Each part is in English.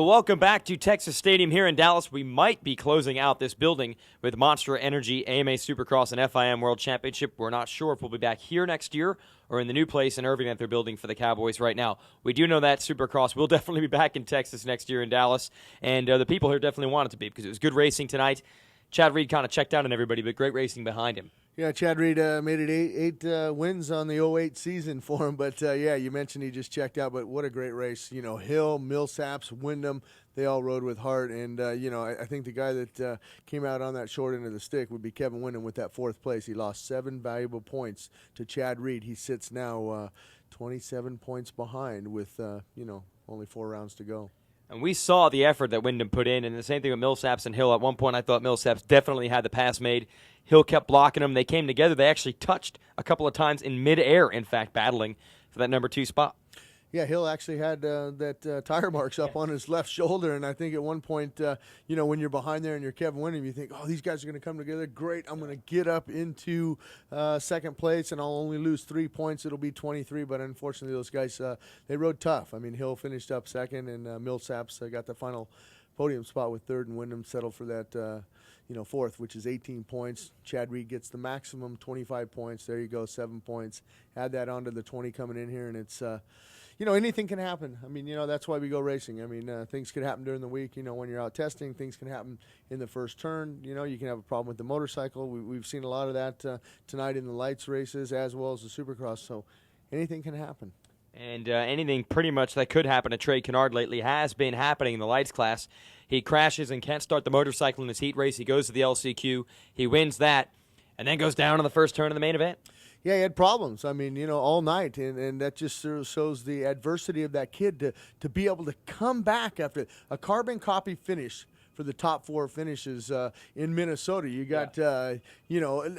Well, welcome back to Texas Stadium here in Dallas. We might be closing out this building with Monster Energy, AMA Supercross, and FIM World Championship. We're not sure if we'll be back here next year or in the new place in Irving that they're building for the Cowboys right now. We do know that Supercross will definitely be back in Texas next year in Dallas, and the people here definitely want it to be because it was good racing tonight. Chad Reed kind of checked out on everybody, but great racing behind him. Yeah, Chad Reed made it eight wins on the 08 season for him. But, yeah, you mentioned he just checked out. But what a great race. You know, Hill, Millsaps, Wyndham, they all rode with heart. And, you know, I think the guy that came out on that short end of the stick would be Kevin Wyndham with that fourth place. He lost 7 valuable points to Chad Reed. He sits now 27 points behind with, you know, only 4 rounds to go. And we saw the effort that Wyndham put in, and the same thing with Millsaps and Hill. At one point, I thought Millsaps definitely had the pass made. Hill kept blocking him. They came together. They actually touched a couple of times in midair, in fact, battling for that number 2 spot. Yeah, Hill actually had that tire marks up on his left shoulder, and I think at one point, you know, when you're behind there and you're Kevin Wyndham, you think, oh, these guys are going to come together. Great, I'm going to get up into second place, and I'll only lose 3 points. It'll be 23, but unfortunately those guys, they rode tough. I mean, Hill finished up second, and Millsaps got the final podium spot with third, and Wyndham settled for that, you know, fourth, which is 18 points. Chad Reed gets the maximum 25 points. There you go, 7 points. Add that onto the 20 coming in here, and it's you know, anything can happen. I mean, you know, that's why we go racing. I mean, things could happen during the week. You know, when you're out testing, things can happen in the first turn. You know, you can have a problem with the motorcycle. We've seen a lot of that tonight in the lights races as well as the Supercross. So anything can happen. And anything pretty much that could happen to Trey Kennard lately has been happening in the lights class. He crashes and can't start the motorcycle in his heat race. He goes to the LCQ. He wins that and then goes down in the first turn of the main event. Yeah, he had problems. I mean, you know, all night, and that just sort of shows the adversity of that kid to be able to come back after a carbon copy finish for the top 4 finishes in Minnesota. You got, you know,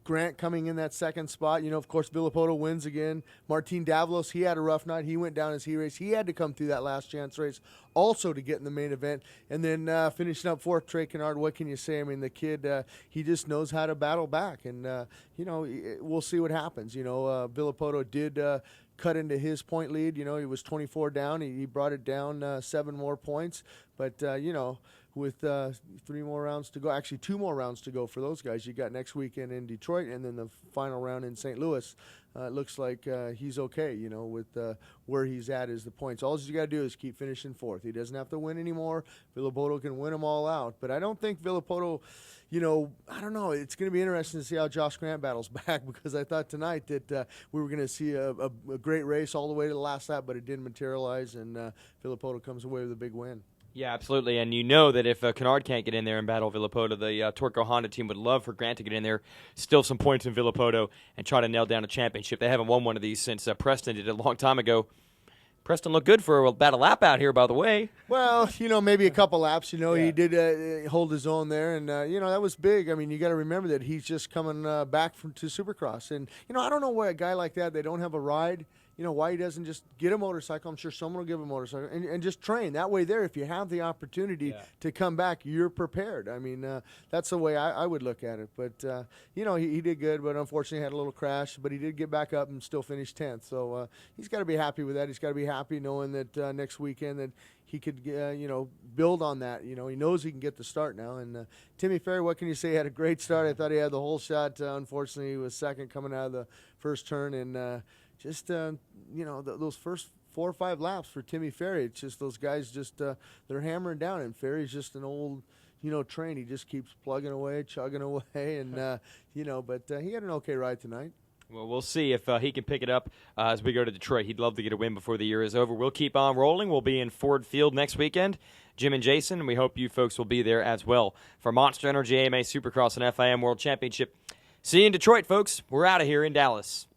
Grant coming in that second spot. You know, of course, Villapoto wins again. Martin Davalos, he had a rough night. He went down his heat race. He had to come through that last chance race also to get in the main event. And then finishing up 4th, Trey Kennard, what can you say? I mean, the kid, he just knows how to battle back. And, you know, we'll see what happens. You know, Villapoto did cut into his point lead. You know, he was 24 down. He brought it down 7 more points. But, you know, with 3 more rounds to go, actually 2 more rounds to go for those guys. You got next weekend in Detroit and then the final round in St. Louis. It looks like he's okay, you know, with where he's at is the points. All you got to do is keep finishing 4th. He doesn't have to win anymore. Villapoto can win them all out. But I don't think Villapoto, you know, I don't know. It's going to be interesting to see how Josh Grant battles back because I thought tonight that we were going to see a great race all the way to the last lap, but it didn't materialize, and Villapoto comes away with a big win. Yeah, absolutely. And you know that if Kennard can't get in there and battle Villapoto, the Torco Honda team would love for Grant to get in there, steal some points in Villapoto, and try to nail down a championship. They haven't won one of these since Preston did it a long time ago. Preston looked good for about a lap out here, by the way. Well, you know, maybe a couple laps. You know, he did hold his own there, and, you know, that was big. I mean, you got to remember that he's just coming back to Supercross. And, you know, I don't know why a guy like that, they don't have a ride. You know, why he doesn't just get a motorcycle. I'm sure someone will give him a motorcycle and just train. That way there, if you have the opportunity to come back, you're prepared. I mean, that's the way I would look at it. But, you know, he did good, but unfortunately had a little crash. But he did get back up and still finish 10th. So he's got to be happy with that. He's got to be happy knowing that next weekend that he could, you know, build on that. You know, he knows he can get the start now. And Timmy Ferry, what can you say? He had a great start. I thought he had the whole shot. Unfortunately, he was second coming out of the first turn. And just, you know, those first 4 or 5 laps for Timmy Ferry, it's just those guys just, they're hammering down. And Ferry's just an old, you know, train. He just keeps plugging away, chugging away. And, you know, but he had an okay ride tonight. Well, we'll see if he can pick it up as we go to Detroit. He'd love to get a win before the year is over. We'll keep on rolling. We'll be in Ford Field next weekend. Jim and Jason, and we hope you folks will be there as well. For Monster Energy AMA Supercross and FIM World Championship, see you in Detroit, folks. We're out of here in Dallas.